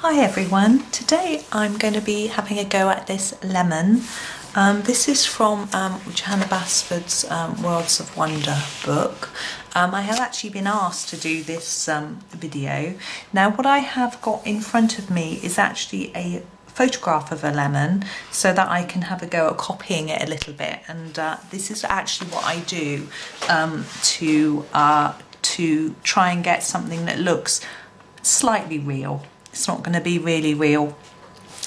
Hi everyone, today I'm going to be having a go at this lemon. This is from Johanna Basford's Worlds of Wonder book. I have actually been asked to do this video. Now what I have got in front of me is actually a photograph of a lemon so that I can have a go at copying it a little bit, and this is actually what I do to try and get something that looks slightly real. It's not going to be really real,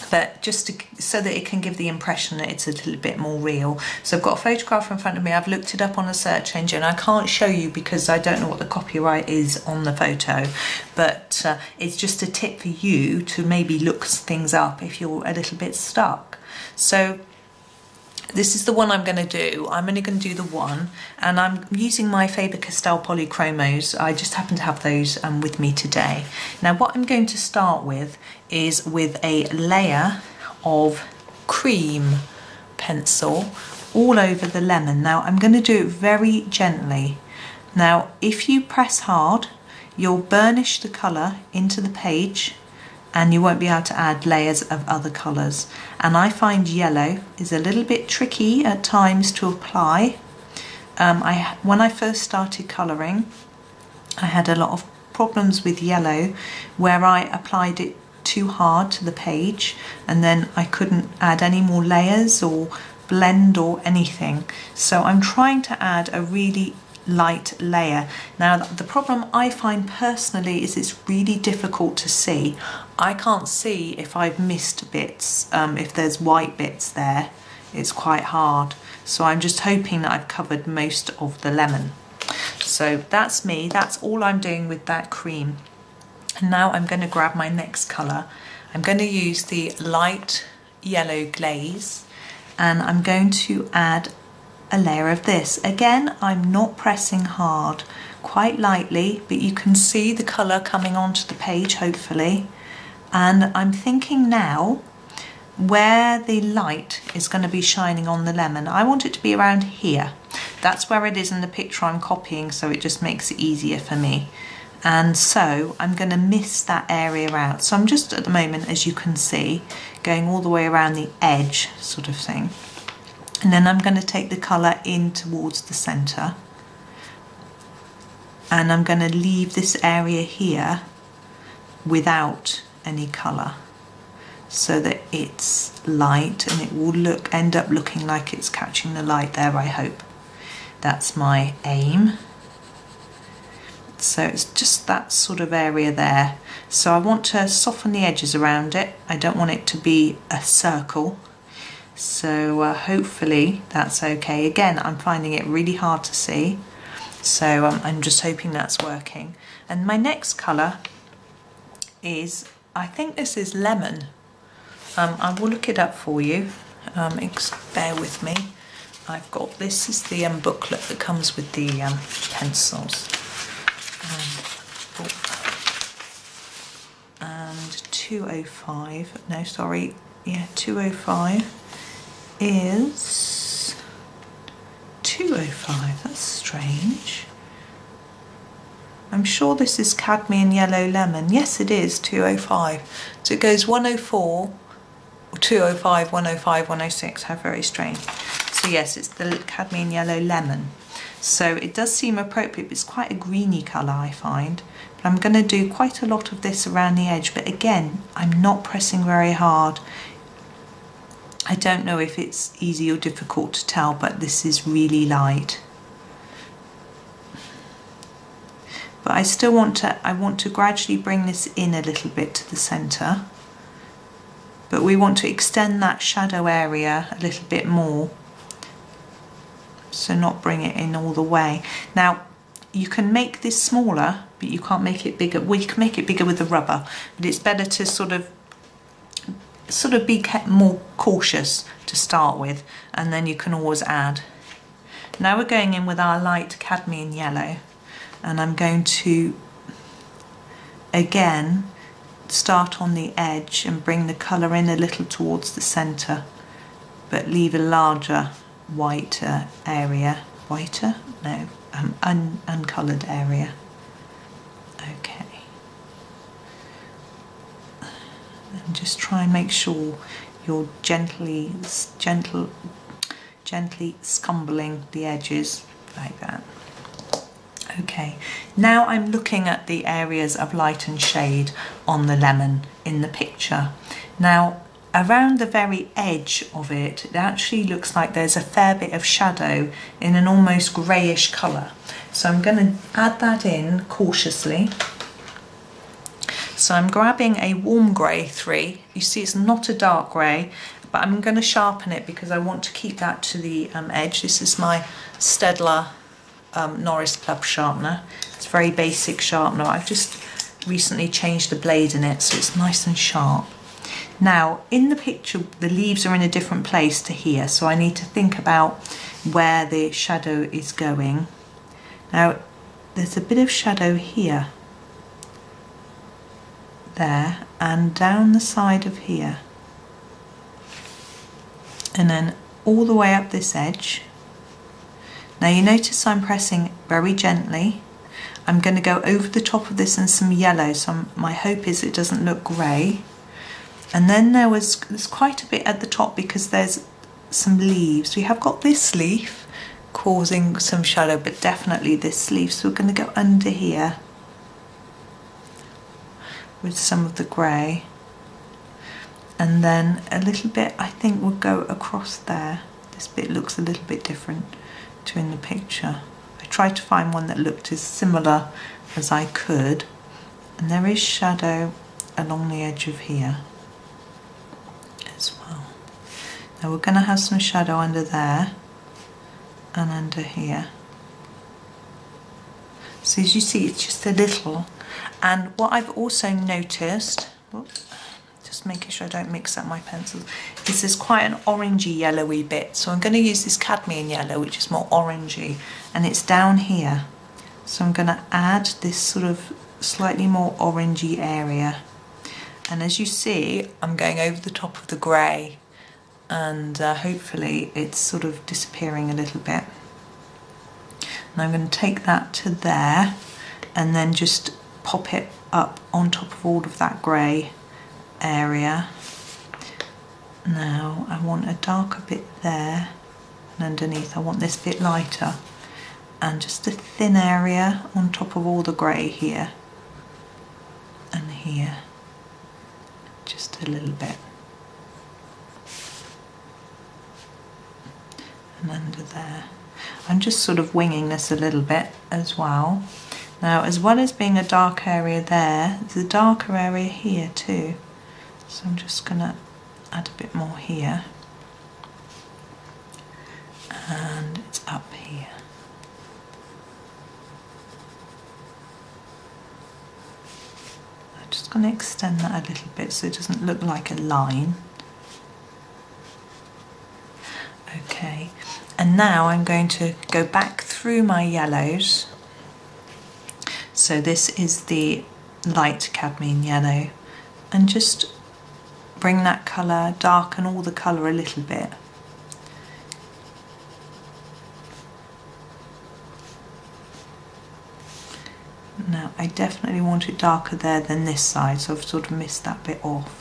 but just so that it can give the impression that it's a little bit more real. So I've got a photograph in front of me. I've looked it up on a search engine. I can't show you because I don't know what the copyright is on the photo, but it's just a tip for you to maybe look things up if you're a little bit stuck. So this is the one I'm going to do. I'm only going to do the one, and I'm using my Faber Castell Polychromos. I just happen to have those with me today. Now what I'm going to start with is with a layer of cream pencil all over the lemon. Now I'm going to do it very gently. Now if you press hard, you'll burnish the colour into the page and you won't be able to add layers of other colours. And I find yellow is a little bit tricky at times to apply. When I first started colouring, I had a lot of problems with yellow where I applied it too hard to the page and then I couldn't add any more layers or blend or anything. So I'm trying to add a really light layer. Now the problem I find personally is it's really difficult to see. I can't see if I've missed bits, if there's white bits there. It's quite hard. So I'm just hoping that I've covered most of the lemon. So that's me, that's all I'm doing with that cream. And now I'm going to grab my next colour. I'm going to use the light yellow glaze and I'm going to add a layer of this. Again, I'm not pressing hard, quite lightly, but you can see the colour coming onto the page hopefully. And I'm thinking now where the light is going to be shining on the lemon, I want it to be around here. That's where it is in the picture I'm copying, so it just makes it easier for me. And so I'm going to miss that area out. So I'm just at the moment, as you can see, going all the way around the edge sort of thing. And then I'm going to take the colour in towards the centre and I'm going to leave this area here without any colour so that it's light and it will end up looking like it's catching the light there, I hope. That's my aim. So it's just that sort of area there. So I want to soften the edges around it. I don't want it to be a circle. So hopefully that's okay. Again, I'm finding it really hard to see, so I'm just hoping that's working. And my next colour is, I think this is lemon. I will look it up for you. Bear with me. I've got this is the booklet that comes with the pencils. And 205. No, sorry. Yeah, 205. Is 205, that's strange. I'm sure this is Cadmium Yellow Lemon. Yes, it is 205. So it goes 104, 205, 105, 106. How very strange. So yes, it's the Cadmium Yellow Lemon. So it does seem appropriate, but it's quite a greeny colour, I find. But I'm going to do quite a lot of this around the edge, but again, I'm not pressing very hard. I don't know if it's easy or difficult to tell, but this is really light. But I still want to gradually bring this in a little bit to the centre. But we want to extend that shadow area a little bit more. So not bring it in all the way. Now, you can make this smaller, but you can't make it bigger. Well, you can make it bigger with the rubber, but it's better to sort of be more cautious to start with, and then you can always add. Now we're going in with our light cadmium yellow, and I'm going to again start on the edge and bring the colour in a little towards the centre, but leave a larger whiter area. Whiter? No, uncoloured area. Okay. And just try and make sure you're gently scumbling the edges like that. Okay, now I'm looking at the areas of light and shade on the lemon in the picture. Now, around the very edge of it, it actually looks like there's a fair bit of shadow in an almost greyish colour. So I'm going to add that in cautiously. So I'm grabbing a warm grey 3. You see it's not a dark grey, but I'm going to sharpen it because I want to keep that to the edge. This is my Staedtler Noris Club sharpener. It's a very basic sharpener. I've just recently changed the blade in it so it's nice and sharp. Now in the picture the leaves are in a different place to here, so I need to think about where the shadow is going. Now there's a bit of shadow here, there, and down the side of here, and then all the way up this edge. Now you notice I'm pressing very gently. I'm going to go over the top of this in some yellow, so my hope is it doesn't look grey. And then there's quite a bit at the top because there's some leaves. We have got this leaf causing some shadow, but definitely this leaf, so we're going to go under here with some of the grey, and then a little bit I think will go across there. This bit looks a little bit different to in the picture. I tried to find one that looked as similar as I could, and there is shadow along the edge of here as well. Now we're going to have some shadow under there and under here. So as you see, it's just a little. And what I've also noticed, just making sure I don't mix up my pencils, is there's quite an orangey yellowy bit. So I'm going to use this Cadmium Yellow, which is more orangey, and it's down here. So I'm going to add this sort of slightly more orangey area. And as you see, I'm going over the top of the grey, and hopefully it's sort of disappearing a little bit. And I'm going to take that to there and then just pop it up on top of all of that grey area. Now I want a darker bit there, and underneath I want this bit lighter, and just a thin area on top of all the grey here and here, just a little bit, and under there. I'm just sort of winging this a little bit as well. Now, as well as being a dark area there, there's a darker area here too. So I'm just going to add a bit more here. And it's up here. I'm just going to extend that a little bit so it doesn't look like a line. Okay, and now I'm going to go back through my yellows. So this is the light cadmium yellow, and just bring that colour, darken all the colour a little bit. Now I definitely want it darker there than this side, so I've sort of missed that bit off.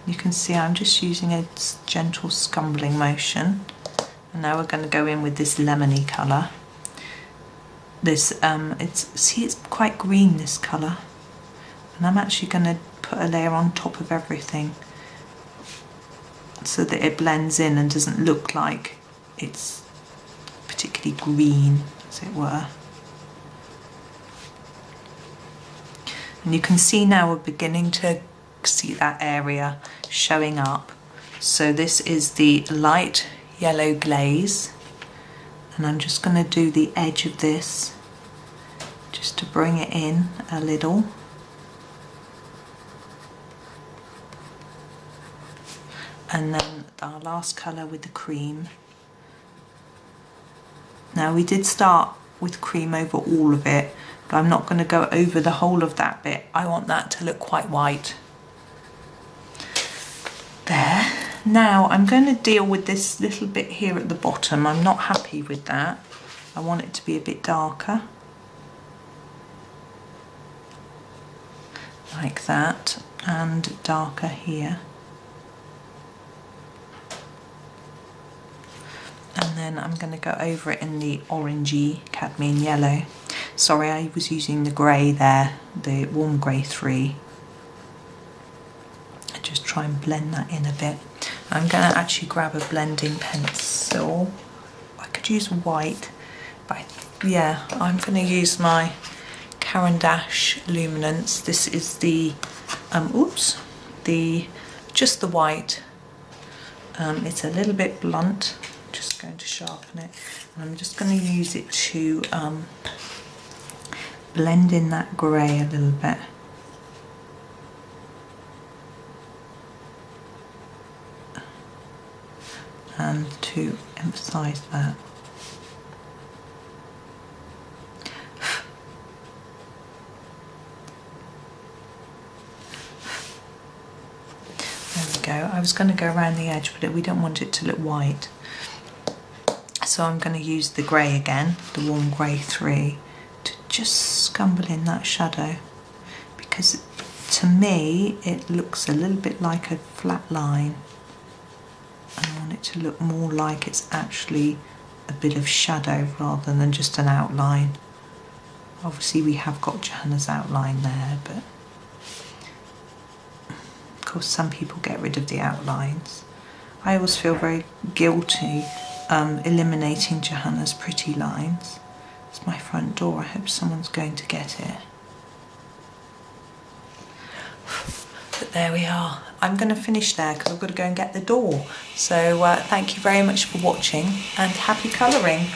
You can see I'm just using a gentle scumbling motion. And now we're going to go in with this lemony colour. This, it's quite green, this colour. And I'm actually going to put a layer on top of everything so that it blends in and doesn't look like it's particularly green, as it were. And you can see now we're beginning to see that area showing up. So this is the light yellow glaze, and I'm just going to do the edge of this just to bring it in a little. And then our last colour with the cream. Now we did start with cream over all of it, but I'm not going to go over the whole of that bit. I want that to look quite white. There. Now I'm going to deal with this little bit here at the bottom. I'm not happy with that. I want it to be a bit darker. like that, and darker here. And then I'm going to go over it in the orangey cadmium yellow. Sorry, I was using the grey there, the warm grey 3. Just try and blend that in a bit. I'm going to actually grab a blending pencil. I could use white, but yeah, I'm going to use my Caran Luminance. This is the, just the white. It's a little bit blunt. Just going to sharpen it, and I'm just going to use it to blend in that grey a little bit. And to emphasise that. There we go. I was going to go around the edge, but we don't want it to look white. So I'm going to use the grey again, the warm grey 3, to just scumble in that shadow, because to me it looks a little bit like a flat line. I want it to look more like it's actually a bit of shadow rather than just an outline. Obviously we have got Johanna's outline there, but of course some people get rid of the outlines. I always feel very guilty eliminating Johanna's pretty lines. It's my front door. I hope someone's going to get it. But there we are. I'm going to finish there because I've got to go and get the door. So thank you very much for watching, and happy colouring.